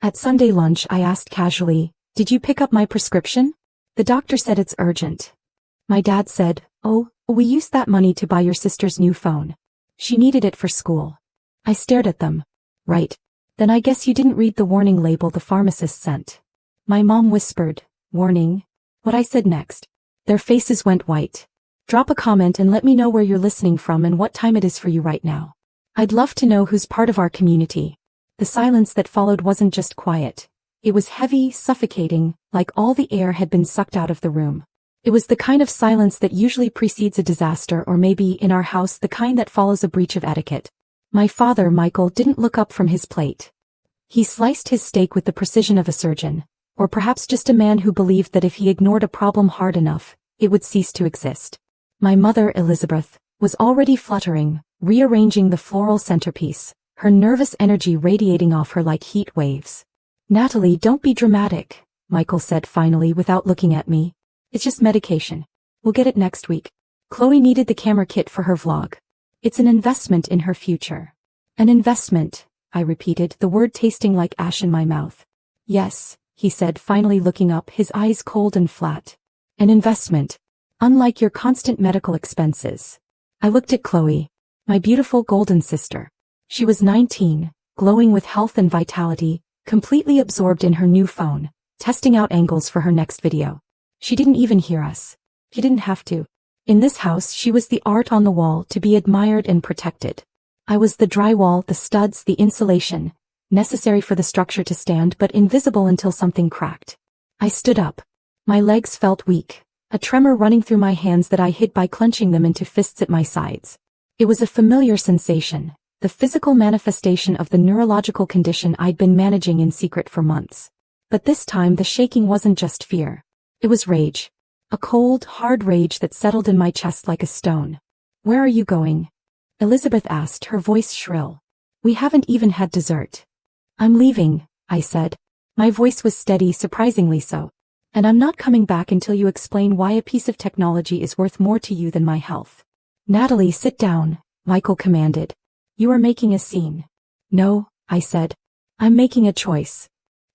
At Sunday lunch I asked casually, "Did you pick up my prescription?" "The doctor said it's urgent." My dad said, "Oh, we used that money to buy your sister's new phone. She needed it for school." I stared at them. "Right. Then I guess you didn't read the warning label the pharmacist sent." My mom whispered, "Warning?" What I said next. Their faces went white. Drop a comment and let me know where you're listening from and what time it is for you right now. I'd love to know who's part of our community. The silence that followed wasn't just quiet. It was heavy, suffocating, like all the air had been sucked out of the room. It was the kind of silence that usually precedes a disaster, or maybe, in our house, the kind that follows a breach of etiquette. My father, Michael, didn't look up from his plate. He sliced his steak with the precision of a surgeon, or perhaps just a man who believed that if he ignored a problem hard enough, it would cease to exist. My mother, Elizabeth, was already fluttering, rearranging the floral centerpiece, her nervous energy radiating off her like heat waves. "Natalie, don't be dramatic," Michael said finally without looking at me. "It's just medication. We'll get it next week." Chloe needed the camera kit for her vlog. "It's an investment in her future." "An investment," I repeated, the word tasting like ash in my mouth. "Yes," he said, finally looking up, his eyes cold and flat. "An investment. Unlike your constant medical expenses." I looked at Chloe, my beautiful golden sister. She was 19, glowing with health and vitality, completely absorbed in her new phone, testing out angles for her next video. She didn't even hear us. She didn't have to. In this house she was the art on the wall, to be admired and protected. I was the drywall, the studs, the insulation, necessary for the structure to stand but invisible until something cracked. I stood up. My legs felt weak, a tremor running through my hands that I hid by clenching them into fists at my sides. It was a familiar sensation, the physical manifestation of the neurological condition I'd been managing in secret for months. But this time the shaking wasn't just fear. It was rage. A cold, hard rage that settled in my chest like a stone. "Where are you going?" Elizabeth asked, her voice shrill. "We haven't even had dessert." "I'm leaving," I said. My voice was steady, surprisingly so. "And I'm not coming back until you explain why a piece of technology is worth more to you than my health." "Natalie, sit down," Michael commanded. "You are making a scene." "No," I said. "I'm making a choice."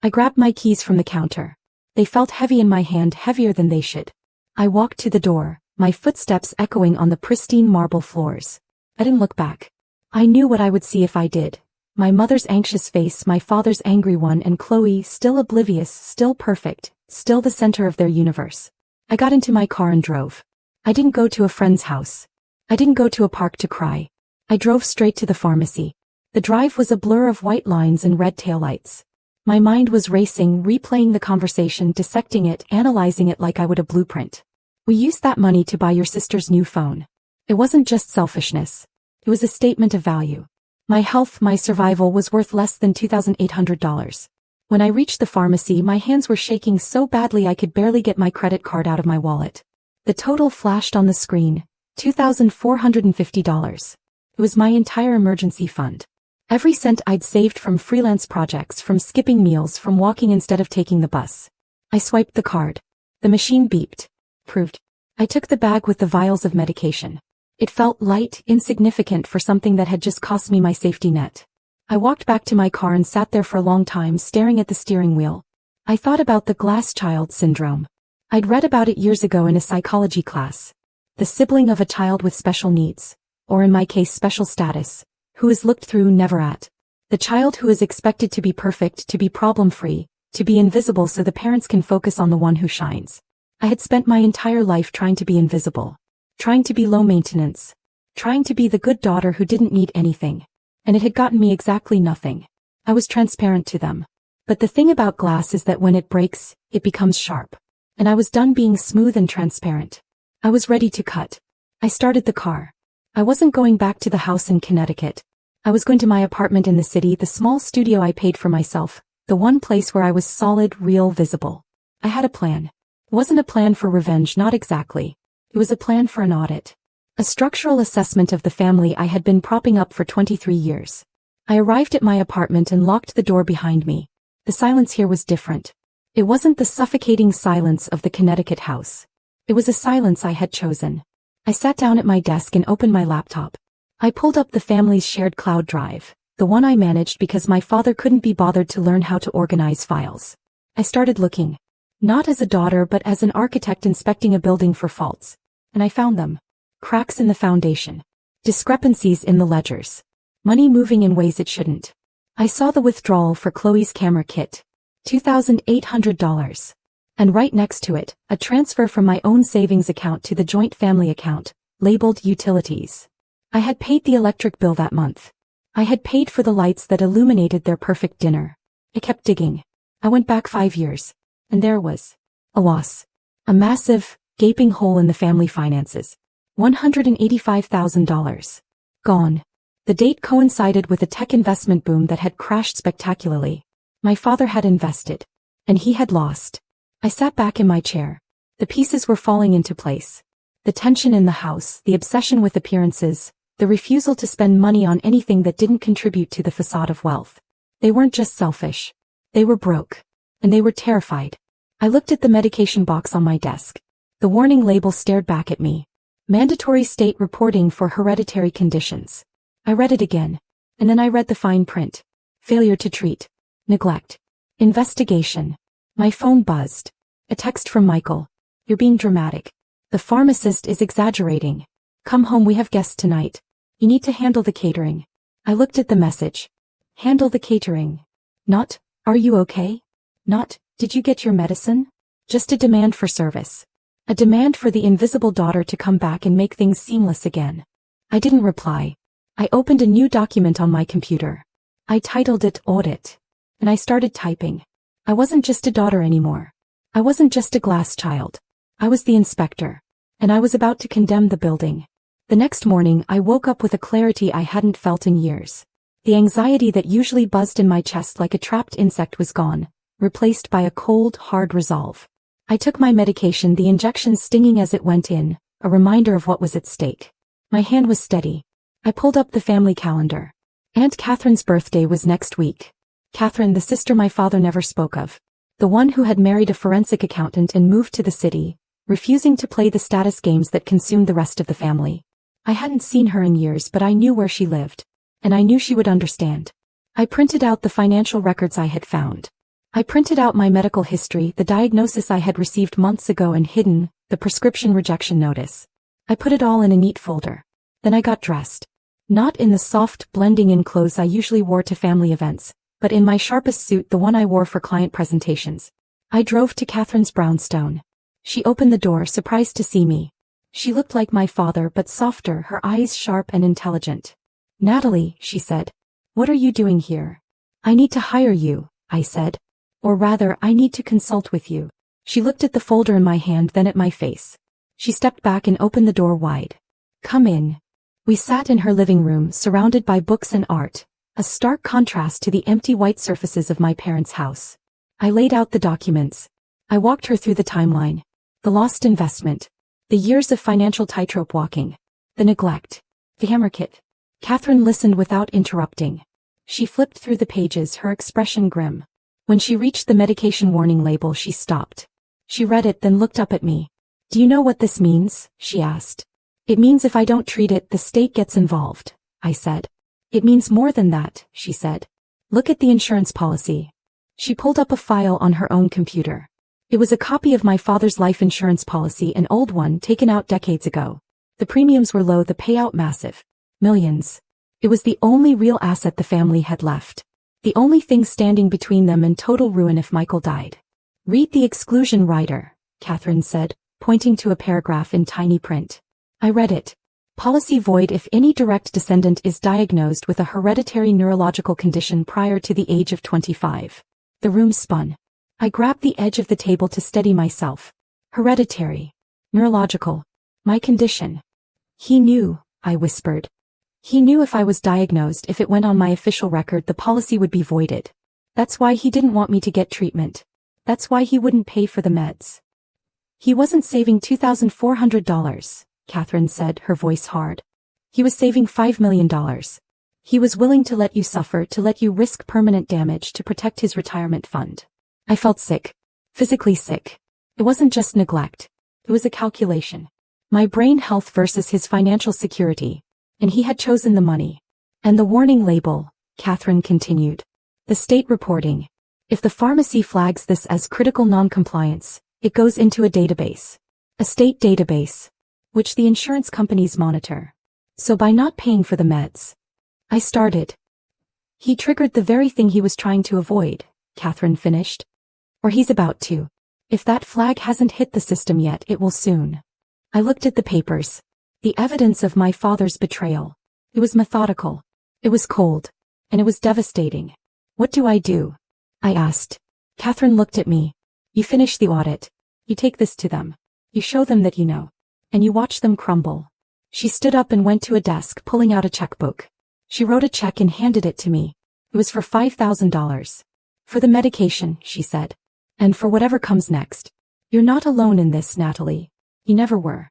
I grabbed my keys from the counter. They felt heavy in my hand, heavier than they should. I walked to the door, my footsteps echoing on the pristine marble floors. I didn't look back. I knew what I would see if I did. My mother's anxious face, my father's angry one, and Chloe, still oblivious, still perfect, still the center of their universe. I got into my car and drove. I didn't go to a friend's house. I didn't go to a park to cry. I drove straight to the pharmacy. The drive was a blur of white lines and red taillights. My mind was racing, replaying the conversation, dissecting it, analyzing it like I would a blueprint. "We used that money to buy your sister's new phone." It wasn't just selfishness. It was a statement of value. My health, my survival was worth less than $2,800. When I reached the pharmacy, my hands were shaking so badly I could barely get my credit card out of my wallet. The total flashed on the screen, $2,450. It was my entire emergency fund. Every cent I'd saved from freelance projects, from skipping meals, from walking instead of taking the bus. I swiped the card. The machine beeped. Approved. I took the bag with the vials of medication. It felt light, insignificant for something that had just cost me my safety net. I walked back to my car and sat there for a long time, staring at the steering wheel. I thought about the glass child syndrome. I'd read about it years ago in a psychology class. The sibling of a child with special needs, or in my case special status, who is looked through, never at. The child who is expected to be perfect, to be problem-free, to be invisible so the parents can focus on the one who shines. I had spent my entire life trying to be invisible. Trying to be low maintenance. Trying to be the good daughter who didn't need anything. And it had gotten me exactly nothing. I was transparent to them. But the thing about glass is that when it breaks, it becomes sharp. And I was done being smooth and transparent. I was ready to cut. I started the car. I wasn't going back to the house in Connecticut. I was going to my apartment in the city, the small studio I paid for myself, the one place where I was solid, real, visible. I had a plan. It wasn't a plan for revenge, not exactly. It was a plan for an audit. A structural assessment of the family I had been propping up for 23 years. I arrived at my apartment and locked the door behind me. The silence here was different. It wasn't the suffocating silence of the Connecticut house. It was a silence I had chosen. I sat down at my desk and opened my laptop. I pulled up the family's shared cloud drive, The one I managed because my father couldn't be bothered to learn how to organize files. I started looking. Not as a daughter but as an architect inspecting a building for faults. And I found them. Cracks in the foundation. Discrepancies in the ledgers. Money moving in ways it shouldn't. I saw the withdrawal for Chloe's camera kit. $2,800. And right next to it, a transfer from my own savings account to the joint family account, labeled utilities. I had paid the electric bill that month. I had paid for the lights that illuminated their perfect dinner. I kept digging. I went back 5 years. And there was a loss. A massive, gaping hole in the family finances. $185,000. Gone. The date coincided with a tech investment boom that had crashed spectacularly. My father had invested. And he had lost. I sat back in my chair. The pieces were falling into place. The tension in the house, the obsession with appearances, the refusal to spend money on anything that didn't contribute to the facade of wealth. They weren't just selfish. They were broke. And they were terrified. I looked at the medication box on my desk. The warning label stared back at me. Mandatory state reporting for hereditary conditions. I read it again. And then I read the fine print. Failure to treat. Neglect. Investigation. My phone buzzed. A text from Michael. You're being dramatic. The pharmacist is exaggerating. Come home, we have guests tonight. You need to handle the catering. I looked at the message. Handle the catering. Not, are you okay? Not, did you get your medicine? Just a demand for service. A demand for the invisible daughter to come back and make things seamless again. I didn't reply. I opened a new document on my computer. I titled it Audit. And I started typing. I wasn't just a daughter anymore. I wasn't just a glass child. I was the inspector. And I was about to condemn the building. The next morning I woke up with a clarity I hadn't felt in years. The anxiety that usually buzzed in my chest like a trapped insect was gone, replaced by a cold, hard resolve. I took my medication, the injection stinging as it went in, a reminder of what was at stake. My hand was steady. I pulled up the family calendar. Aunt Catherine's birthday was next week. Catherine, the sister my father never spoke of. The one who had married a forensic accountant and moved to the city, refusing to play the status games that consumed the rest of the family. I hadn't seen her in years, but I knew where she lived. And I knew she would understand. I printed out the financial records I had found. I printed out my medical history, the diagnosis I had received months ago and hidden, the prescription rejection notice. I put it all in a neat folder. Then I got dressed. Not in the soft, blending-in clothes I usually wore to family events, but in my sharpest suit, the one I wore for client presentations. I drove to Catherine's brownstone. She opened the door, surprised to see me. She looked like my father, but softer, her eyes sharp and intelligent. Natalie, she said. What are you doing here? I need to hire you, I said. Or rather, I need to consult with you. She looked at the folder in my hand, then at my face. She stepped back and opened the door wide. Come in. We sat in her living room, surrounded by books and art, a stark contrast to the empty white surfaces of my parents' house. I laid out the documents. I walked her through the timeline. The lost investment. The years of financial tightrope walking. The neglect. The hammer kit. Catherine listened without interrupting. She flipped through the pages, her expression grim. When she reached the medication warning label, she stopped. She read it, then looked up at me. Do you know what this means? She asked. It means if I don't treat it, the state gets involved, I said. It means more than that, she said. Look at the insurance policy. She pulled up a file on her own computer. It was a copy of my father's life insurance policy, an old one taken out decades ago. The premiums were low, the payout massive. Millions. It was the only real asset the family had left. The only thing standing between them and total ruin if Michael died. Read the exclusion rider, Catherine said, pointing to a paragraph in tiny print. I read it. Policy void if any direct descendant is diagnosed with a hereditary neurological condition prior to the age of 25. The room spun. I grabbed the edge of the table to steady myself. Hereditary. Neurological. My condition. He knew, I whispered. He knew if I was diagnosed, if it went on my official record, the policy would be voided. That's why he didn't want me to get treatment. That's why he wouldn't pay for the meds. He wasn't saving $2,400, Catherine said, her voice hard. He was saving $5 million. He was willing to let you suffer, to let you risk permanent damage to protect his retirement fund. I felt sick. Physically sick. It wasn't just neglect. It was a calculation. My brain health versus his financial security. And he had chosen the money. And the warning label, Catherine continued. The state reporting. If the pharmacy flags this as critical non-compliance, it goes into a database. A state database, which the insurance companies monitor. So by not paying for the meds, I started. He triggered the very thing he was trying to avoid, Catherine finished. Or he's about to. If that flag hasn't hit the system yet, it will soon. I looked at the papers. The evidence of my father's betrayal. It was methodical. It was cold. And it was devastating. What do I do? I asked. Catherine looked at me. You finish the audit. You take this to them. You show them that you know. And you watch them crumble. She stood up and went to a desk, pulling out a checkbook. She wrote a check and handed it to me. It was for $5,000. For the medication, she said. And for whatever comes next. You're not alone in this, Natalie. You never were.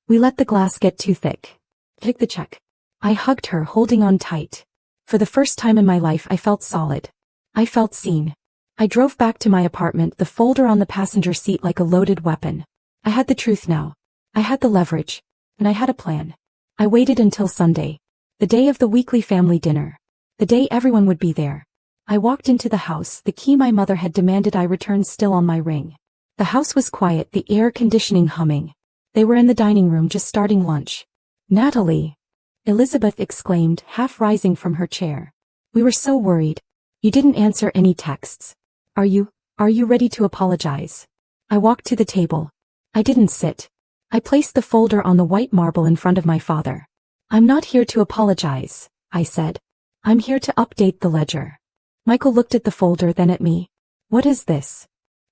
We let the glass get too thick. Take the check. I hugged her, holding on tight. For the first time in my life, I felt solid. I felt seen. I drove back to my apartment, the folder on the passenger seat like a loaded weapon. I had the truth now. I had the leverage. And I had a plan. I waited until Sunday. The day of the weekly family dinner. The day everyone would be there. I walked into the house, the key my mother had demanded I return still on my ring. The house was quiet, the air conditioning humming. They were in the dining room just starting lunch. Natalie! Elizabeth exclaimed, half rising from her chair. We were so worried. You didn't answer any texts. Are you ready to apologize? I walked to the table. I didn't sit. I placed the folder on the white marble in front of my father. I'm not here to apologize, I said. I'm here to update the ledger. Michael looked at the folder, then at me. What is this?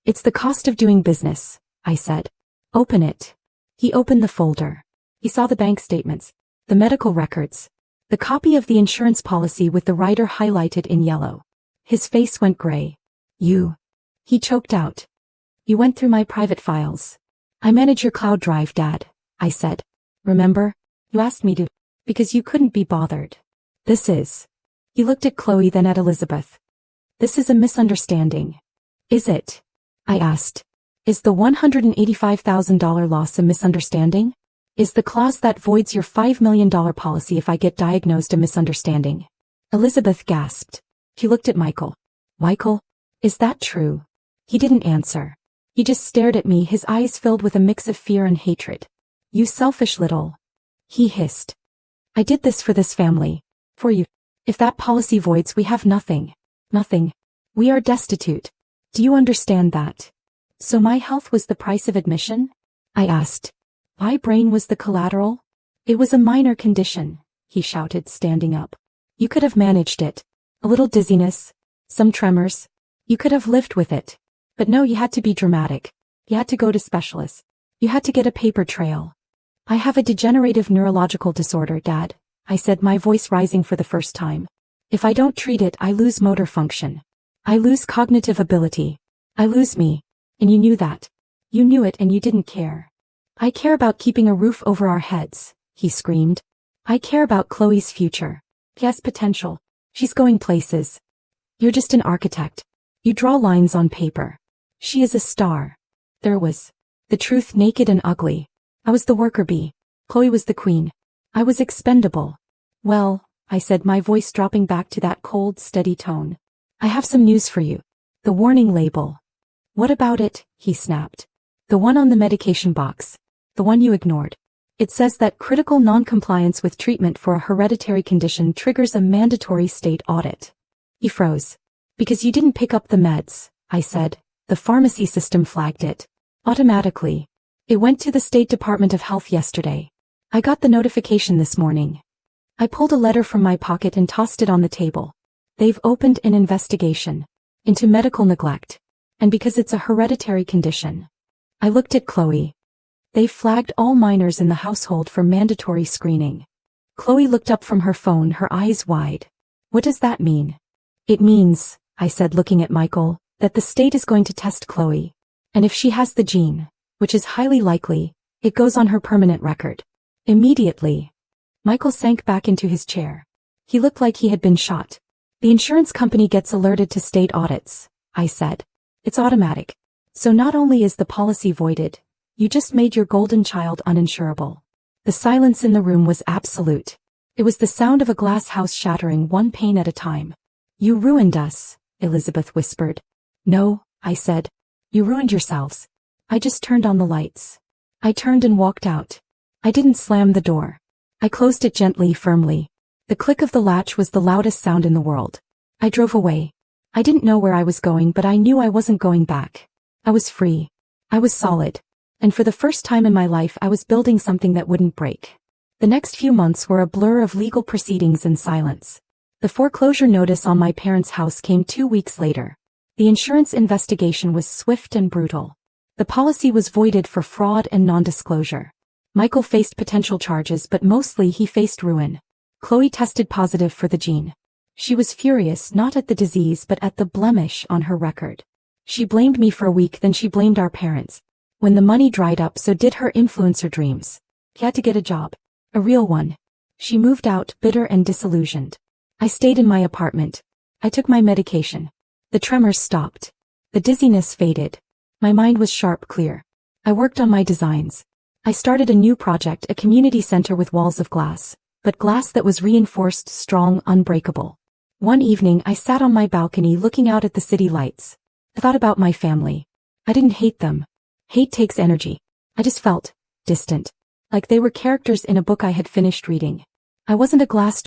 It's the cost of doing business, I said. Open it. He opened the folder. He saw the bank statements, the medical records, the copy of the insurance policy with the rider highlighted in yellow. His face went gray. He choked out. You went through my private files. I manage your cloud drive, Dad, I said. Remember? You asked me to, because you couldn't be bothered. He looked at Chloe, then at Elizabeth. This is a misunderstanding. Is it? I asked. Is the $185,000 loss a misunderstanding? Is the clause that voids your $5 million policy if I get diagnosed a misunderstanding? Elizabeth gasped. She looked at Michael. Michael, is that true? He didn't answer. He just stared at me, his eyes filled with a mix of fear and hatred. You selfish little. He hissed. I did this for this family. For you. If that policy voids, we have nothing. Nothing. We are destitute. Do you understand that? So my health was the price of admission? I asked. My brain was the collateral? It was a minor condition, he shouted, standing up. You could have managed it. A little dizziness. Some tremors. You could have lived with it. But no, you had to be dramatic. You had to go to specialists. You had to get a paper trail. I have a degenerative neurological disorder, Dad, I said, my voice rising for the first time. If I don't treat it, I lose motor function. I lose cognitive ability. I lose me. And you knew that. You knew it and you didn't care. I care about keeping a roof over our heads, he screamed. I care about Chloe's future. She has potential. She's going places. You're just an architect. You draw lines on paper. She is a star. There was the truth, naked and ugly. I was the worker bee. Chloe was the queen. I was expendable. Well, I said, my voice dropping back to that cold, steady tone. I have some news for you. The warning label. What about it? He snapped. The one on the medication box. The one you ignored. It says that critical non-compliance with treatment for a hereditary condition triggers a mandatory state audit. He froze. Because you didn't pick up the meds, I said. The pharmacy system flagged it. Automatically. It went to the State Department of Health yesterday. I got the notification this morning. I pulled a letter from my pocket and tossed it on the table. They've opened an investigation into medical neglect. And because it's a hereditary condition. I looked at Chloe. They've flagged all minors in the household for mandatory screening. Chloe looked up from her phone, her eyes wide. What does that mean? It means, I said, looking at Michael, that the state is going to test Chloe. And if she has the gene, which is highly likely, it goes on her permanent record. Immediately. Michael sank back into his chair. He looked like he had been shot. The insurance company gets alerted to state audits, I said. It's automatic. So not only is the policy voided, you just made your golden child uninsurable. The silence in the room was absolute. It was the sound of a glass house shattering one pane at a time. You ruined us, Elizabeth whispered. No, I said. You ruined yourselves. I just turned on the lights. I turned and walked out. I didn't slam the door. I closed it gently, firmly. The click of the latch was the loudest sound in the world. I drove away. I didn't know where I was going, but I knew I wasn't going back. I was free. I was solid. And for the first time in my life, I was building something that wouldn't break. The next few months were a blur of legal proceedings and silence. The foreclosure notice on my parents' house came 2 weeks later. The insurance investigation was swift and brutal. The policy was voided for fraud and non-disclosure. Michael faced potential charges, but mostly he faced ruin. Chloe tested positive for the gene. She was furious not at the disease but at the blemish on her record. She blamed me for a week, then she blamed our parents. When the money dried up, so did her influencer dreams. She had to get a job. A real one. She moved out, bitter and disillusioned. I stayed in my apartment. I took my medication. The tremors stopped. The dizziness faded. My mind was sharp, clear. I worked on my designs. I started a new project, a community center with walls of glass, but glass that was reinforced, strong, unbreakable. One evening I sat on my balcony looking out at the city lights. I thought about my family. I didn't hate them. Hate takes energy. I just felt distant. Like they were characters in a book I had finished reading. I wasn't a glass